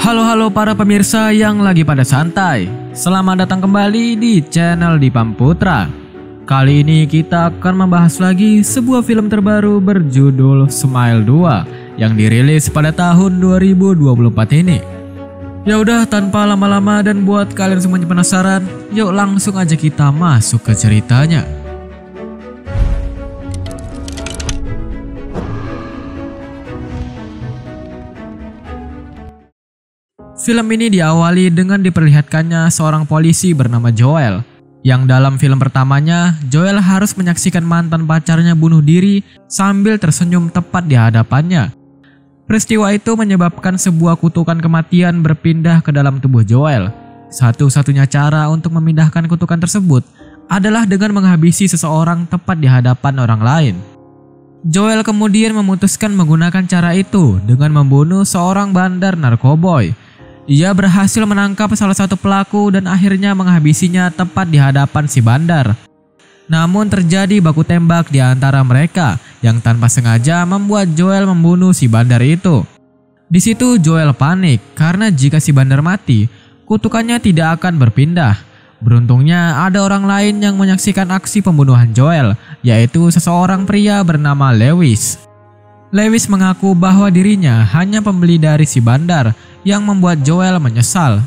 Halo para pemirsa yang lagi pada santai. Selamat datang kembali di channel Dipam Putra. Kali ini kita akan membahas lagi sebuah film terbaru berjudul Smile 2 yang dirilis pada tahun 2024 ini. Ya udah, tanpa lama-lama dan buat kalian semuanya penasaran, yuk langsung aja kita masuk ke ceritanya. Film ini diawali dengan diperlihatkannya seorang polisi bernama Joel, yang dalam film pertamanya Joel harus menyaksikan mantan pacarnya bunuh diri sambil tersenyum tepat di hadapannya. Peristiwa itu menyebabkan sebuah kutukan kematian berpindah ke dalam tubuh Joel. Satu-satunya cara untuk memindahkan kutukan tersebut adalah dengan menghabisi seseorang tepat di hadapan orang lain. Joel kemudian memutuskan menggunakan cara itu dengan membunuh seorang bandar narkoboy. Ia berhasil menangkap salah satu pelaku dan akhirnya menghabisinya tepat di hadapan si bandar. Namun terjadi baku tembak di antara mereka yang tanpa sengaja membuat Joel membunuh si bandar itu. Di situ Joel panik karena jika si bandar mati, kutukannya tidak akan berpindah. Beruntungnya ada orang lain yang menyaksikan aksi pembunuhan Joel, yaitu seseorang pria bernama Lewis. Lewis mengaku bahwa dirinya hanya pembeli dari si bandar, yang membuat Joel menyesal.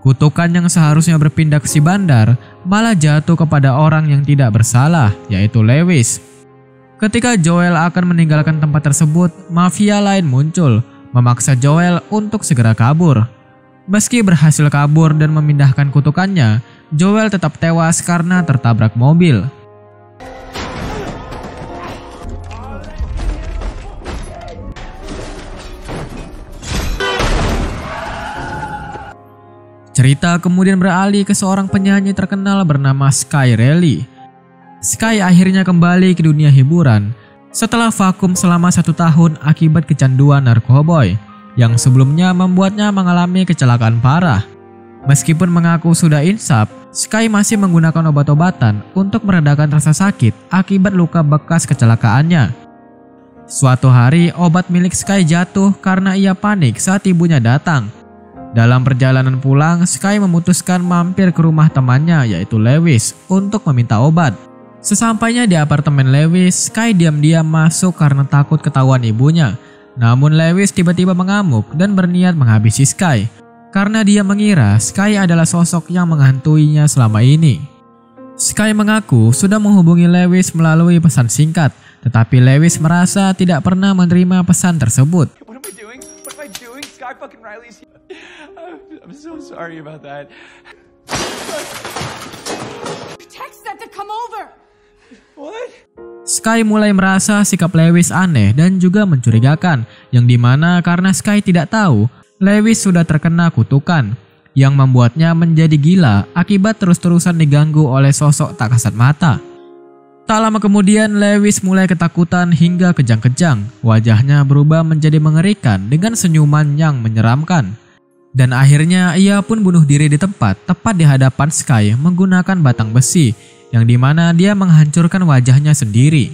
Kutukan yang seharusnya berpindah ke si bandar malah jatuh kepada orang yang tidak bersalah, yaitu Lewis. Ketika Joel akan meninggalkan tempat tersebut, mafia lain muncul, memaksa Joel untuk segera kabur. Meski berhasil kabur dan memindahkan kutukannya, Joel tetap tewas karena tertabrak mobil. Cerita kemudian beralih ke seorang penyanyi terkenal bernama Sky Riley. Sky akhirnya kembali ke dunia hiburan setelah vakum selama 1 tahun akibat kecanduan narkoboy yang sebelumnya membuatnya mengalami kecelakaan parah. Meskipun mengaku sudah insaf, Sky masih menggunakan obat-obatan untuk meredakan rasa sakit akibat luka bekas kecelakaannya. Suatu hari obat milik Sky jatuh karena ia panik saat ibunya datang. Dalam perjalanan pulang, Sky memutuskan mampir ke rumah temannya yaitu Lewis untuk meminta obat. Sesampainya di apartemen Lewis, Sky diam-diam masuk karena takut ketahuan ibunya. Namun Lewis tiba-tiba mengamuk dan berniat menghabisi Sky karena dia mengira Sky adalah sosok yang menghantuinya selama ini. Sky mengaku sudah menghubungi Lewis melalui pesan singkat, tetapi Lewis merasa tidak pernah menerima pesan tersebut. I'm so sorry about that. Text that to come over. What? Sky mulai merasa sikap Lewis aneh dan juga mencurigakan, yang dimana karena Sky tidak tahu Lewis sudah terkena kutukan yang membuatnya menjadi gila akibat terus-terusan diganggu oleh sosok tak kasat mata. Tak lama kemudian Lewis mulai ketakutan hingga kejang-kejang. Wajahnya berubah menjadi mengerikan dengan senyuman yang menyeramkan. Dan akhirnya ia pun bunuh diri di tempat tepat di hadapan Sky menggunakan batang besi yang dimana dia menghancurkan wajahnya sendiri.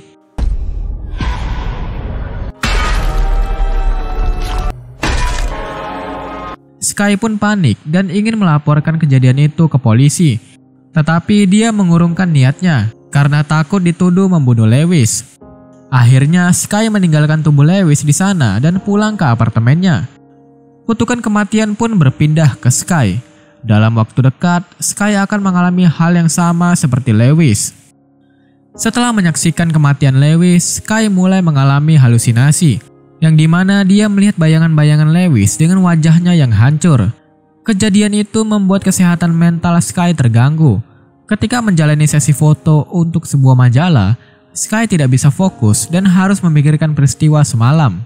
Sky pun panik dan ingin melaporkan kejadian itu ke polisi. Tetapi dia mengurungkan niatnya karena takut dituduh membunuh Lewis. Akhirnya Sky meninggalkan tubuh Lewis di sana dan pulang ke apartemennya. Kutukan kematian pun berpindah ke Sky. Dalam waktu dekat, Sky akan mengalami hal yang sama seperti Lewis. Setelah menyaksikan kematian Lewis, Sky mulai mengalami halusinasi, yang dimana dia melihat bayangan-bayangan Lewis dengan wajahnya yang hancur. Kejadian itu membuat kesehatan mental Sky terganggu. Ketika menjalani sesi foto untuk sebuah majalah, Sky tidak bisa fokus dan harus memikirkan peristiwa semalam.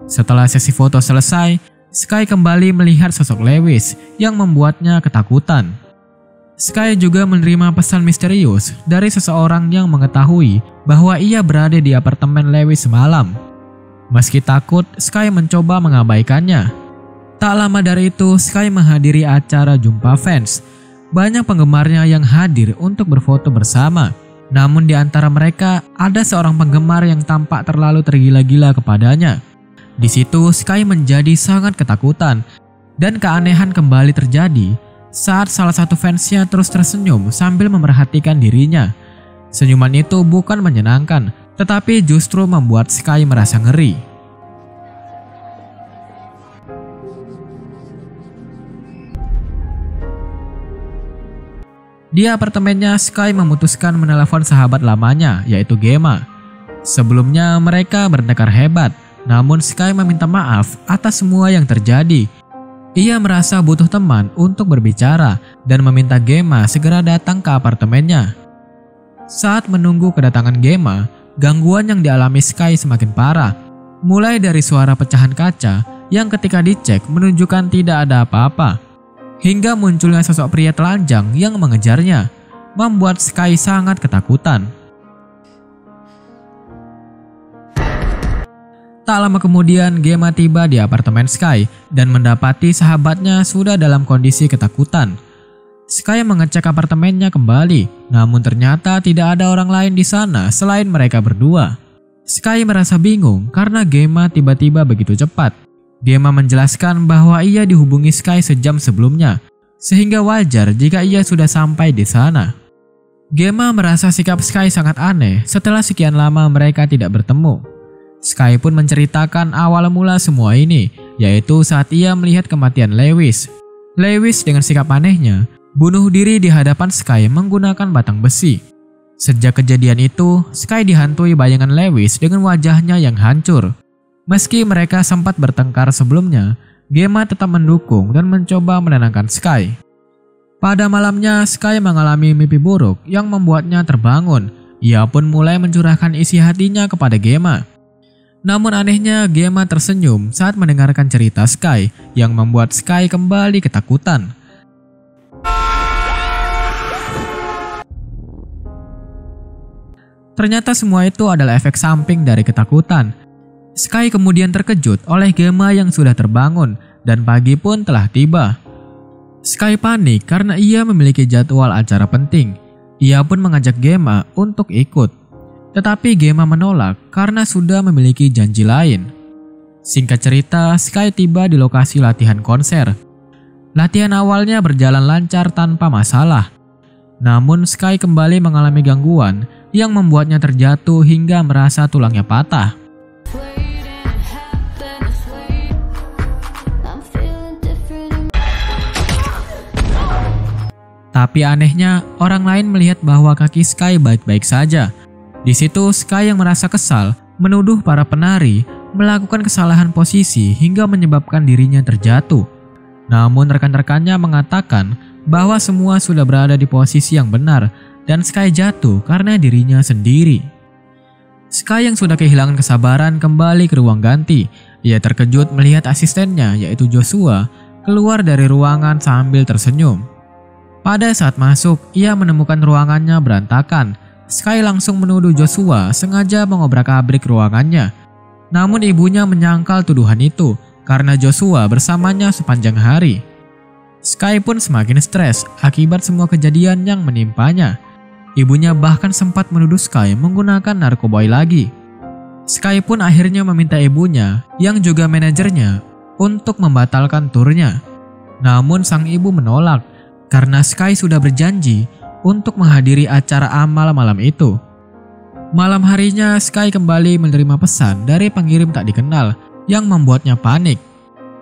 Setelah sesi foto selesai, Sky kembali melihat sosok Lewis yang membuatnya ketakutan. Sky juga menerima pesan misterius dari seseorang yang mengetahui bahwa ia berada di apartemen Lewis semalam. Meski takut, Sky mencoba mengabaikannya. Tak lama dari itu, Sky menghadiri acara jumpa fans. Banyak penggemarnya yang hadir untuk berfoto bersama. Namun di antara mereka ada seorang penggemar yang tampak terlalu tergila-gila kepadanya. Di situ Sky menjadi sangat ketakutan Dan keanehan kembali terjadi saat salah satu fansnya terus tersenyum sambil memerhatikan dirinya. Senyuman itu bukan menyenangkan, tetapi justru membuat Sky merasa ngeri. Di apartemennya, Sky memutuskan menelepon sahabat lamanya, yaitu Gemma. Sebelumnya mereka bertengkar hebat, namun Sky meminta maaf atas semua yang terjadi. Ia merasa butuh teman untuk berbicara dan meminta Gemma segera datang ke apartemennya. Saat menunggu kedatangan Gemma, gangguan yang dialami Sky semakin parah. Mulai dari suara pecahan kaca yang ketika dicek menunjukkan tidak ada apa-apa, hingga munculnya sosok pria telanjang yang mengejarnya, membuat Sky sangat ketakutan. Tak lama kemudian, Gemma tiba di apartemen Sky dan mendapati sahabatnya sudah dalam kondisi ketakutan. Sky mengecek apartemennya kembali, namun ternyata tidak ada orang lain di sana selain mereka berdua. Sky merasa bingung karena Gemma tiba-tiba begitu cepat. Gemma menjelaskan bahwa ia dihubungi Sky sejam sebelumnya, sehingga wajar jika ia sudah sampai di sana. Gemma merasa sikap Sky sangat aneh setelah sekian lama mereka tidak bertemu. Sky pun menceritakan awal mula semua ini, yaitu saat ia melihat kematian Lewis. Lewis dengan sikap anehnya bunuh diri di hadapan Sky menggunakan batang besi. Sejak kejadian itu, Sky dihantui bayangan Lewis dengan wajahnya yang hancur. Meski mereka sempat bertengkar sebelumnya, Gemma tetap mendukung dan mencoba menenangkan Sky. Pada malamnya, Sky mengalami mimpi buruk yang membuatnya terbangun. Ia pun mulai mencurahkan isi hatinya kepada Gemma. Namun anehnya, Gemma tersenyum saat mendengarkan cerita Sky yang membuat Sky kembali ketakutan. Ternyata semua itu adalah efek samping dari ketakutan. Sky kemudian terkejut oleh Gemma yang sudah terbangun dan pagi pun telah tiba. Sky panik karena ia memiliki jadwal acara penting. Ia pun mengajak Gemma untuk ikut. Tetapi Gemma menolak karena sudah memiliki janji lain. Singkat cerita, Sky tiba di lokasi latihan konser. Latihan awalnya berjalan lancar tanpa masalah. Namun Sky kembali mengalami gangguan yang membuatnya terjatuh hingga merasa tulangnya patah. Tapi anehnya, orang lain melihat bahwa kaki Sky baik-baik saja. Di situ Sky yang merasa kesal menuduh para penari melakukan kesalahan posisi hingga menyebabkan dirinya terjatuh. Namun rekan-rekannya mengatakan bahwa semua sudah berada di posisi yang benar dan Sky jatuh karena dirinya sendiri. Sky yang sudah kehilangan kesabaran kembali ke ruang ganti. Ia terkejut melihat asistennya yaitu Joshua keluar dari ruangan sambil tersenyum. Pada saat masuk, ia menemukan ruangannya berantakan. Sky langsung menuduh Joshua sengaja mengobrak-abrik ruangannya. Namun ibunya menyangkal tuduhan itu karena Joshua bersamanya sepanjang hari. Sky pun semakin stres akibat semua kejadian yang menimpanya. Ibunya bahkan sempat menuduh Sky menggunakan narkoboy lagi. Sky pun akhirnya meminta ibunya yang juga manajernya untuk membatalkan turnya. Namun sang ibu menolak karena Sky sudah berjanji untuk menghadiri acara amal malam itu. Malam harinya, Sky kembali menerima pesan dari pengirim tak dikenal yang membuatnya panik.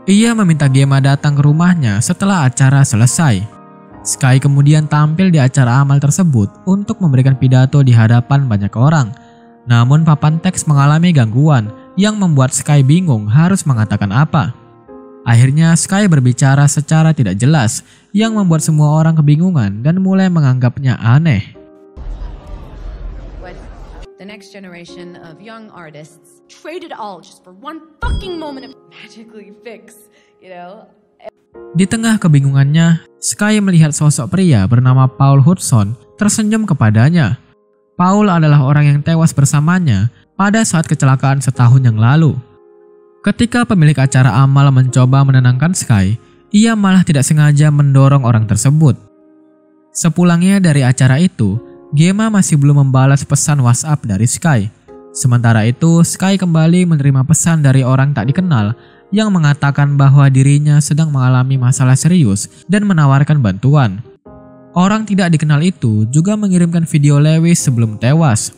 Ia meminta Gemma datang ke rumahnya setelah acara selesai. Sky kemudian tampil di acara amal tersebut untuk memberikan pidato di hadapan banyak orang. Namun papan teks mengalami gangguan yang membuat Sky bingung harus mengatakan apa. Akhirnya Sky berbicara secara tidak jelas yang membuat semua orang kebingungan dan mulai menganggapnya aneh. What the next generation of young artists Trade it all just for one fucking moment of magically fix, you know? Di tengah kebingungannya, Sky melihat sosok pria bernama Paul Hudson tersenyum kepadanya. Paul adalah orang yang tewas bersamanya pada saat kecelakaan setahun yang lalu. Ketika pemilik acara amal mencoba menenangkan Sky, ia malah tidak sengaja mendorong orang tersebut. Sepulangnya dari acara itu, Gemma masih belum membalas pesan WhatsApp dari Sky. Sementara itu, Sky kembali menerima pesan dari orang tak dikenal yang mengatakan bahwa dirinya sedang mengalami masalah serius dan menawarkan bantuan. Orang tidak dikenal itu juga mengirimkan video Lewis sebelum tewas,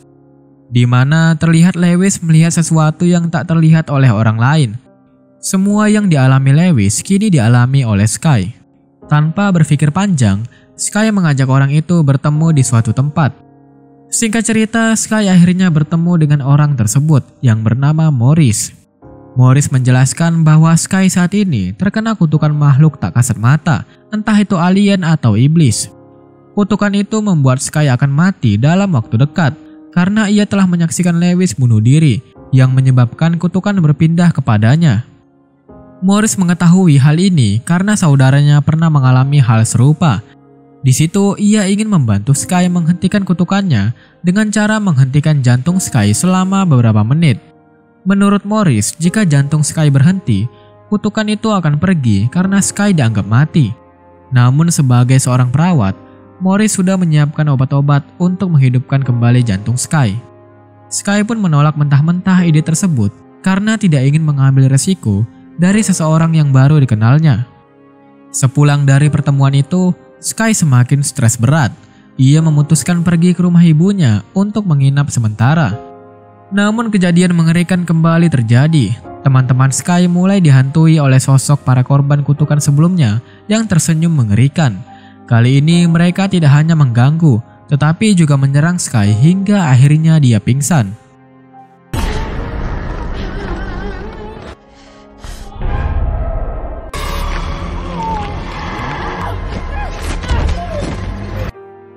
di mana terlihat Lewis melihat sesuatu yang tak terlihat oleh orang lain. Semua yang dialami Lewis kini dialami oleh Sky. Tanpa berpikir panjang, Sky mengajak orang itu bertemu di suatu tempat. Singkat cerita, Sky akhirnya bertemu dengan orang tersebut yang bernama Morris. Morris menjelaskan bahwa Sky saat ini terkena kutukan makhluk tak kasat mata, entah itu alien atau iblis. Kutukan itu membuat Sky akan mati dalam waktu dekat karena ia telah menyaksikan Lewis bunuh diri yang menyebabkan kutukan berpindah kepadanya. Morris mengetahui hal ini karena saudaranya pernah mengalami hal serupa. Di situ ia ingin membantu Sky menghentikan kutukannya dengan cara menghentikan jantung Sky selama beberapa menit. Menurut Morris, jika jantung Sky berhenti, kutukan itu akan pergi karena Sky dianggap mati. Namun sebagai seorang perawat, Morris sudah menyiapkan obat-obat untuk menghidupkan kembali jantung Sky. Sky pun menolak mentah-mentah ide tersebut karena tidak ingin mengambil resiko dari seseorang yang baru dikenalnya. Sepulang dari pertemuan itu, Sky semakin stres berat. Ia memutuskan pergi ke rumah ibunya untuk menginap sementara. Namun kejadian mengerikan kembali terjadi. Teman-teman Sky mulai dihantui oleh sosok para korban kutukan sebelumnya yang tersenyum mengerikan. Kali ini mereka tidak hanya mengganggu, tetapi juga menyerang Sky hingga akhirnya dia pingsan.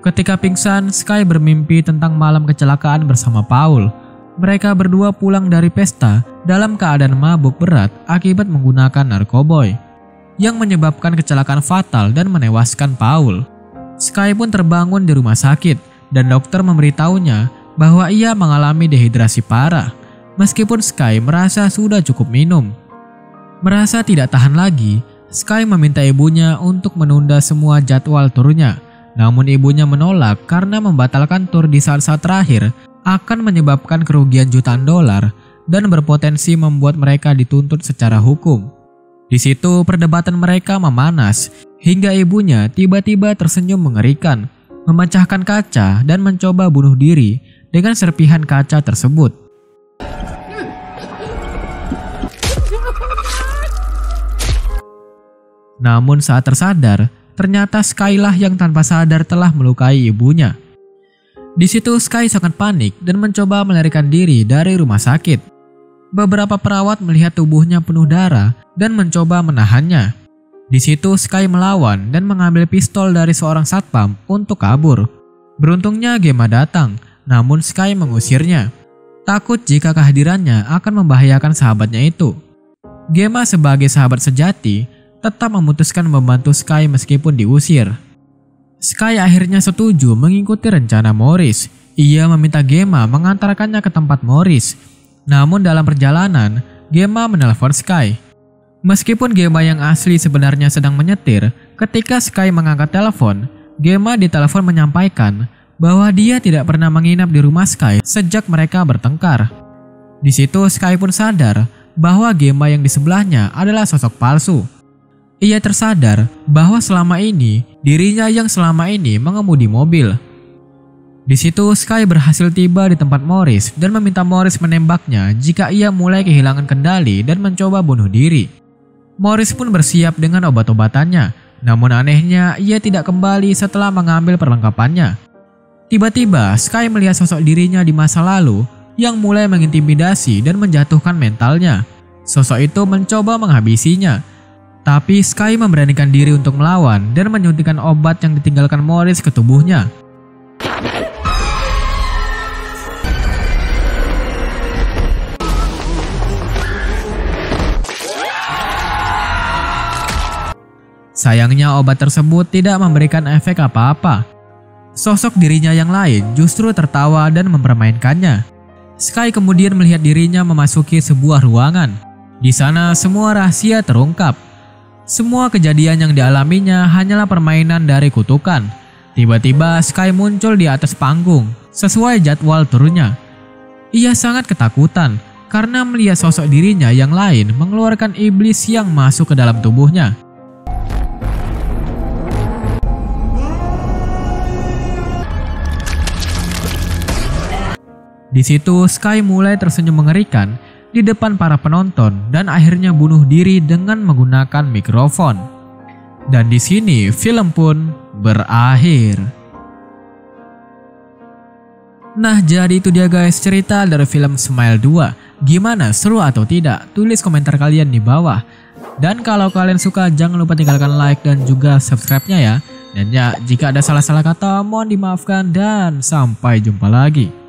Ketika pingsan, Sky bermimpi tentang malam kecelakaan bersama Paul. Mereka berdua pulang dari pesta dalam keadaan mabuk berat akibat menggunakan narkoboy, yang menyebabkan kecelakaan fatal dan menewaskan Paul. Sky pun terbangun di rumah sakit dan dokter memberitahunya bahwa ia mengalami dehidrasi parah. Meskipun Sky merasa sudah cukup minum. Merasa tidak tahan lagi, Sky meminta ibunya untuk menunda semua jadwal turnya. Namun ibunya menolak karena membatalkan tur di saat-saat terakhir akan menyebabkan kerugian jutaan dolar dan berpotensi membuat mereka dituntut secara hukum. Di situ perdebatan mereka memanas hingga ibunya tiba-tiba tersenyum mengerikan, memecahkan kaca dan mencoba bunuh diri dengan serpihan kaca tersebut. Namun saat tersadar, ternyata Sky lah yang tanpa sadar telah melukai ibunya. Di situ Sky sangat panik dan mencoba melarikan diri dari rumah sakit. Beberapa perawat melihat tubuhnya penuh darah dan mencoba menahannya. Di situ Sky melawan dan mengambil pistol dari seorang satpam untuk kabur. Beruntungnya Gemma datang, namun Sky mengusirnya. Takut jika kehadirannya akan membahayakan sahabatnya itu. Gemma sebagai sahabat sejati tetap memutuskan membantu Sky meskipun diusir. Sky akhirnya setuju mengikuti rencana Morris. Ia meminta Gemma mengantarkannya ke tempat Morris. Namun dalam perjalanan, Gemma menelpon Sky. Meskipun Gemma yang asli sebenarnya sedang menyetir, ketika Sky mengangkat telepon, Gemma ditelepon menyampaikan bahwa dia tidak pernah menginap di rumah Sky sejak mereka bertengkar. Di situ Sky pun sadar bahwa Gemma yang di sebelahnya adalah sosok palsu. Ia tersadar bahwa selama ini dirinya yang selama ini mengemudi mobil. Di situ Sky berhasil tiba di tempat Morris dan meminta Morris menembaknya jika ia mulai kehilangan kendali dan mencoba bunuh diri. Morris pun bersiap dengan obat-obatannya, namun anehnya ia tidak kembali setelah mengambil perlengkapannya. Tiba-tiba Sky melihat sosok dirinya di masa lalu yang mulai mengintimidasi dan menjatuhkan mentalnya. Sosok itu mencoba menghabisinya. Tapi Sky memberanikan diri untuk melawan dan menyuntikkan obat yang ditinggalkan Morris ke tubuhnya. Sayangnya obat tersebut tidak memberikan efek apa-apa. Sosok dirinya yang lain justru tertawa dan mempermainkannya. Sky kemudian melihat dirinya memasuki sebuah ruangan. Di sana semua rahasia terungkap. Semua kejadian yang dialaminya hanyalah permainan dari kutukan. Tiba-tiba Sky muncul di atas panggung sesuai jadwal turnya. Ia sangat ketakutan karena melihat sosok dirinya yang lain mengeluarkan iblis yang masuk ke dalam tubuhnya. Di situ Sky mulai tersenyum mengerikan di depan para penonton dan akhirnya bunuh diri dengan menggunakan mikrofon. Dan di sini film pun berakhir. Nah, jadi itu dia guys cerita dari film Smile 2. Gimana, seru atau tidak? Tulis komentar kalian di bawah. Dan kalau kalian suka jangan lupa tinggalkan like dan juga subscribe-nya ya. Dan ya, jika ada salah-salah kata mohon dimaafkan dan sampai jumpa lagi.